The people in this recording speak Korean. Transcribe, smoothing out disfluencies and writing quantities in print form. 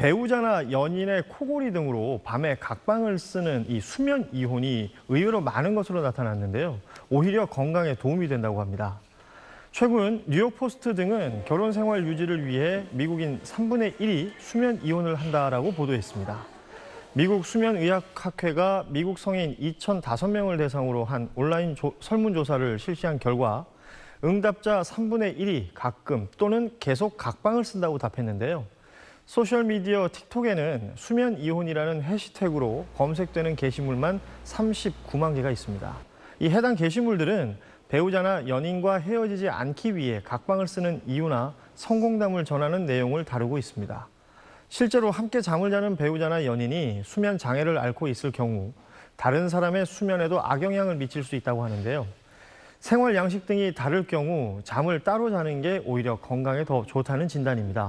배우자나 연인의 코골이 등으로 밤에 각방을 쓰는 이 수면 이혼이 의외로 많은 것으로 나타났는데요. 오히려 건강에 도움이 된다고 합니다. 최근 뉴욕 포스트 등은 결혼 생활 유지를 위해 미국인 3분의 1이 수면 이혼을 한다라고 보도했습니다. 미국 수면의학학회가 미국 성인 2,005명을 대상으로 한 온라인 설문조사를 실시한 결과 응답자 3분의 1이 가끔 또는 계속 각방을 쓴다고 답했는데요. 소셜미디어 틱톡에는 수면 이혼이라는 해시태그로 검색되는 게시물만 39만 개가 있습니다. 이 해당 게시물들은 배우자나 연인과 헤어지지 않기 위해 각방을 쓰는 이유나 성공담을 전하는 내용을 다루고 있습니다. 실제로 함께 잠을 자는 배우자나 연인이 수면 장애를 앓고 있을 경우 다른 사람의 수면에도 악영향을 미칠 수 있다고 하는데요. 생활 양식 등이 다를 경우 잠을 따로 자는 게 오히려 건강에 더 좋다는 진단입니다.